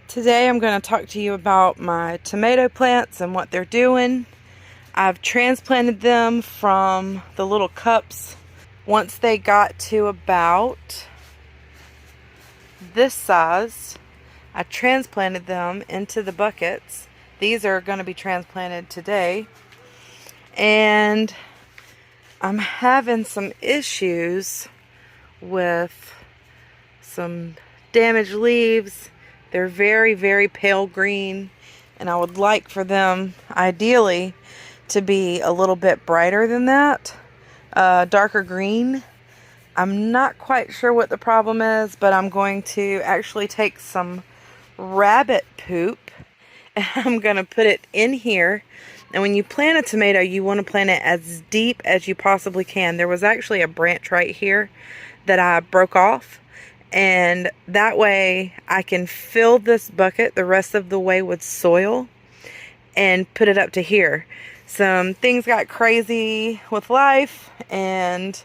Today I'm going to talk to you about my tomato plants and what they're doing. I've transplanted them from the little cups. Once they got to about this size, I transplanted them into the buckets. These are going to be transplanted today. And I'm having some issues with some damaged leaves. They're very, very pale green, and I would like for them, ideally, to be a little bit brighter than that, darker green. I'm not quite sure what the problem is, but I'm going to actually take some rabbit poop, and I'm going to put it in here. And when you plant a tomato, you want to plant it as deep as you possibly can. There was actually a branch right here that I broke off. And that way I can fill this bucket the rest of the way with soil and put it up to here. Some things got crazy with life, and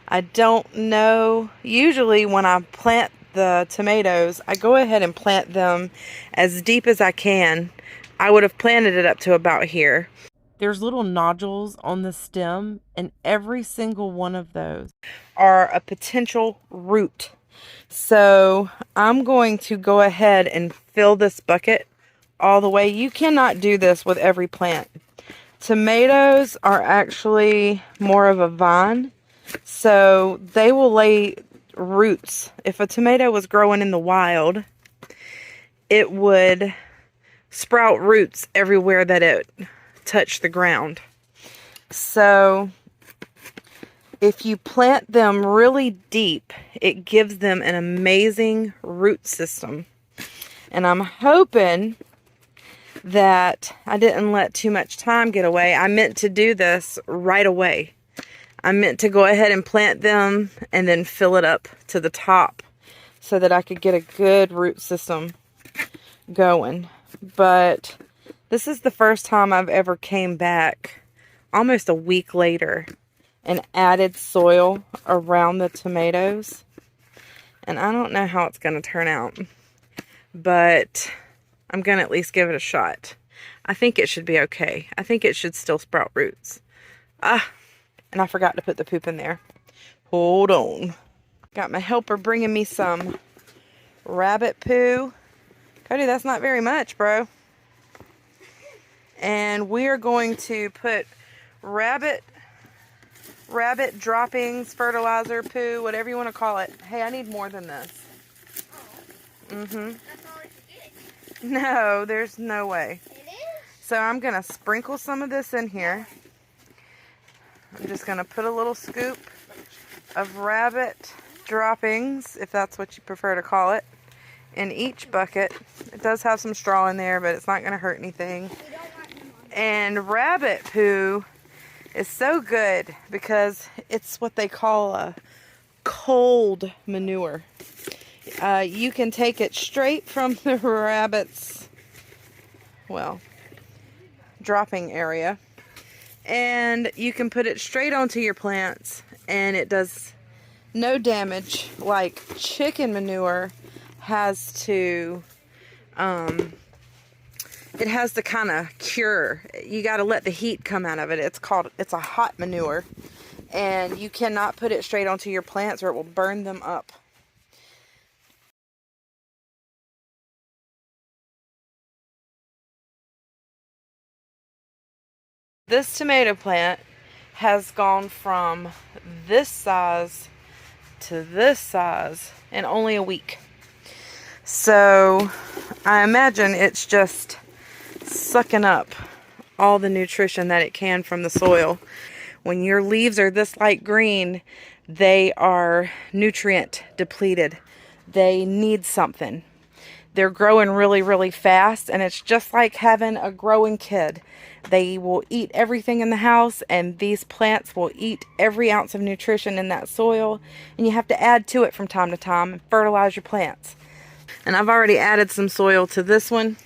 I don't know. Usually when I plant the tomatoes, I go ahead and plant them as deep as I can. I would have planted it up to about here. There's little nodules on the stem, and every single one of those are a potential root. So I'm going to go ahead and fill this bucket all the way. You cannot do this with every plant. Tomatoes are actually more of a vine, so they will lay roots. If a tomato was growing in the wild, it would sprout roots everywhere that it touched the ground. So if you plant them really deep, it gives them an amazing root system. And I'm hoping that I didn't let too much time get away. I meant to do this right away. I meant to go ahead and plant them and then fill it up to the top so that I could get a good root system going. But this is the first time I've ever came back almost a week later and added soil around the tomatoes. And I don't know how it's going to turn out, but I'm going to at least give it a shot. I think it should be okay. I think it should still sprout roots. And I forgot to put the poop in there. Hold on. Got my helper bringing me some rabbit poo. Cody, that's not very much, bro. And we are going to put rabbit droppings, fertilizer, poo, whatever you want to call it. Hey, I need more than this. That's all it's getting. No, there's no way. It is? So I'm going to sprinkle some of this in here. I'm just going to put a little scoop of rabbit droppings, if that's what you prefer to call it, in each bucket. It does have some straw in there, but it's not going to hurt anything. And rabbit poo is so good because it's what they call a cold manure. You can take it straight from the rabbit's, well, dropping area, and you can put it straight onto your plants, and it does no damage like chicken manure has to. It has to kind of cure. You got to let the heat come out of it. It's a hot manure. And you cannot put it straight onto your plants or it will burn them up. This tomato plant has gone from this size to this size in only a week. So I imagine it's just sucking up all the nutrition that it can from the soil. When your leaves are this light green, they are nutrient depleted. They need something. They're growing really, really fast, and it's just like having a growing kid. They will eat everything in the house, and these plants will eat every ounce of nutrition in that soil, and you have to add to it from time to time and fertilize your plants. And I've already added some soil to this one.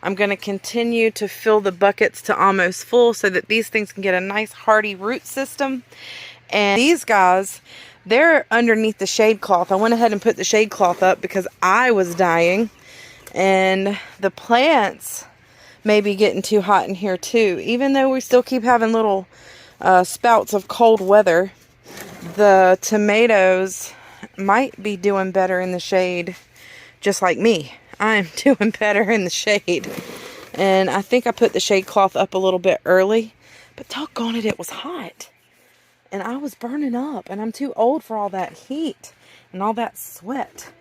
I'm going to continue to fill the buckets to almost full so that these things can get a nice hardy root system. And these guys, they're underneath the shade cloth. I went ahead and put the shade cloth up because I was dying. And the plants may be getting too hot in here too. Even though we still keep having little spouts of cold weather, the tomatoes might be doing better in the shade, just like me. I'm doing better in the shade. And I think I put the shade cloth up a little bit early, but doggone it, it was hot. And I was burning up, and I'm too old for all that heat and all that sweat.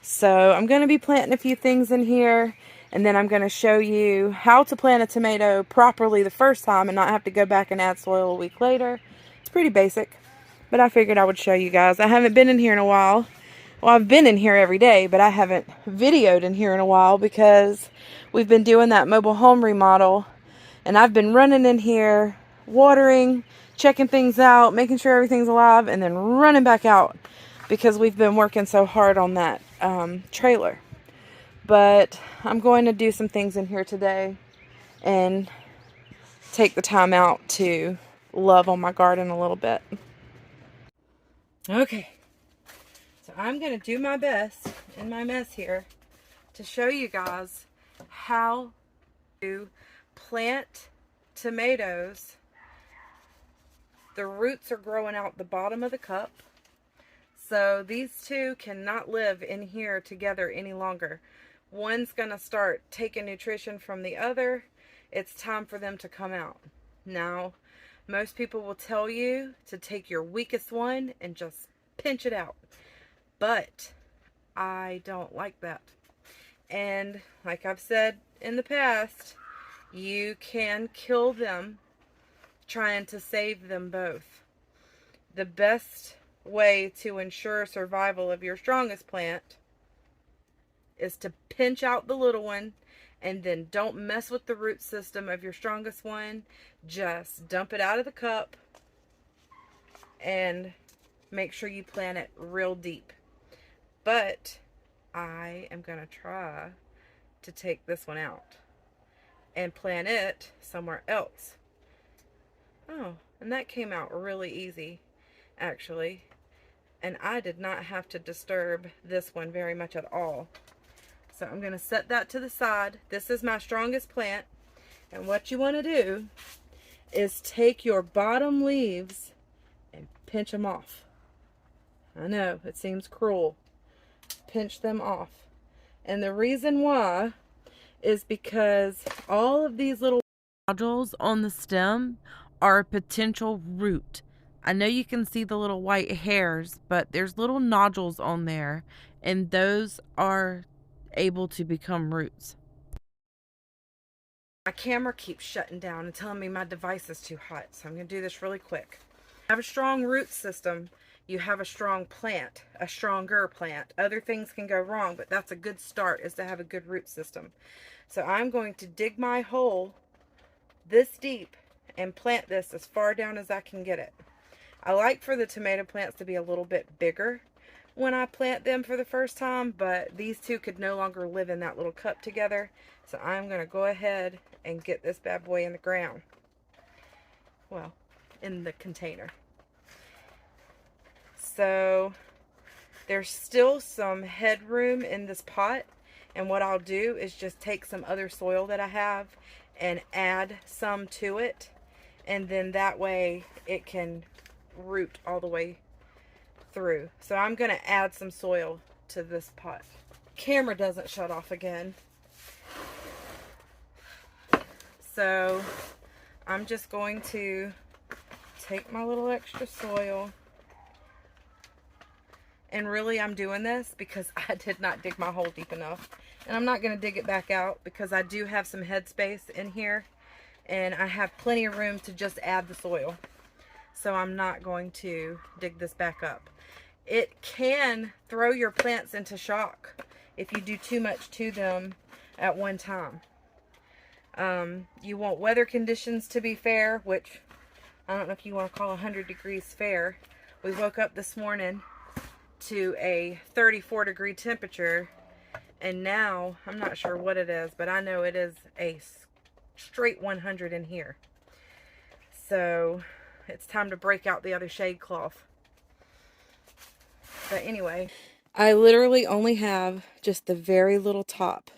So I'm going to be planting a few things in here, and then I'm going to show you how to plant a tomato properly the first time and not have to go back and add soil a week later. It's pretty basic, but I figured I would show you guys. I haven't been in here in a while. Well, I've been in here every day, but I haven't videoed in here in a while because we've been doing that mobile home remodel, and I've been running in here, watering, checking things out, making sure everything's alive, and then running back out because we've been working so hard on that trailer. But I'm going to do some things in here today and take the time out to love on my garden a little bit. Okay. So I'm going to do my best in my mess here to show you guys how to plant tomatoes. The roots are growing out the bottom of the cup. So these two cannot live in here together any longer. One's going to start taking nutrition from the other. It's time for them to come out. Now, most people will tell you to take your weakest one and just pinch it out. But I don't like that. And like I've said in the past, you can kill them trying to save them both. The best way to ensure survival of your strongest plant is to pinch out the little one, and then don't mess with the root system of your strongest one. Just dump it out of the cup and make sure you plant it real deep. But I am going to try to take this one out and plant it somewhere else. Oh, and that came out really easy, actually. And I did not have to disturb this one very much at all. So I'm going to set that to the side. This is my strongest plant. And what you want to do is take your bottom leaves and pinch them off. I know, it seems cruel. Pinch them off. And the reason why is because all of these little nodules on the stem are a potential root. I know you can see the little white hairs, but there's little nodules on there, and those are able to become roots. My camera keeps shutting down and telling me my device is too hot, so I'm going to do this really quick. Have a strong root system. You have a strong plant, a stronger plant. Other things can go wrong, but that's a good start, is to have a good root system. So I'm going to dig my hole this deep and plant this as far down as I can get it. I like for the tomato plants to be a little bit bigger when I plant them for the first time, but these two could no longer live in that little cup together. So I'm going to go ahead and get this bad boy in the ground. Well, in the container. So there's still some headroom in this pot, and what I'll do is just take some other soil that I have and add some to it, and then that way it can root all the way through. So I'm going to add some soil to this pot. Camera doesn't shut off again. So I'm just going to take my little extra soil. And really, I'm doing this because I did not dig my hole deep enough. And I'm not going to dig it back out because I do have some headspace in here. And I have plenty of room to just add the soil. So I'm not going to dig this back up. It can throw your plants into shock if you do too much to them at one time. You want weather conditions to be fair, which I don't know if you want to call 100 degrees fair. We woke up this morning to a 34-degree temperature, and now I'm not sure what it is, but I know it is a straight 100 in here. So it's time to break out the other shade cloth. But anyway, I literally only have just the very little top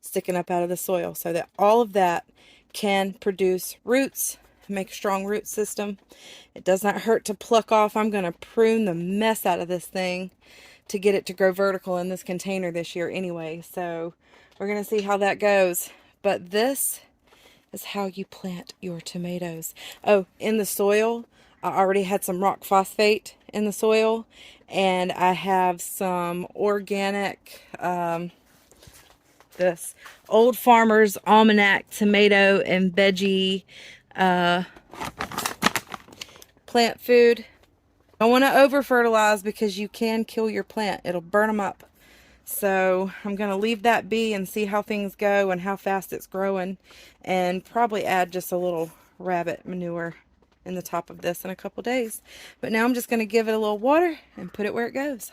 sticking up out of the soil, so that all of that can produce roots, make a strong root system. It does not hurt to pluck off. I'm going to prune the mess out of this thing to get it to grow vertical in this container this year anyway. So we're going to see how that goes. But this is how you plant your tomatoes. Oh, in the soil, I already had some rock phosphate in the soil, and I have some organic, this Old Farmer's Almanac tomato and veggie plant food. Don't want to over fertilize because you can kill your plant. It'll burn them up. So I'm going to leave that be and see how things go and how fast it's growing, and probably add just a little rabbit manure in the top of this in a couple days. But now I'm just going to give it a little water and put it where it goes.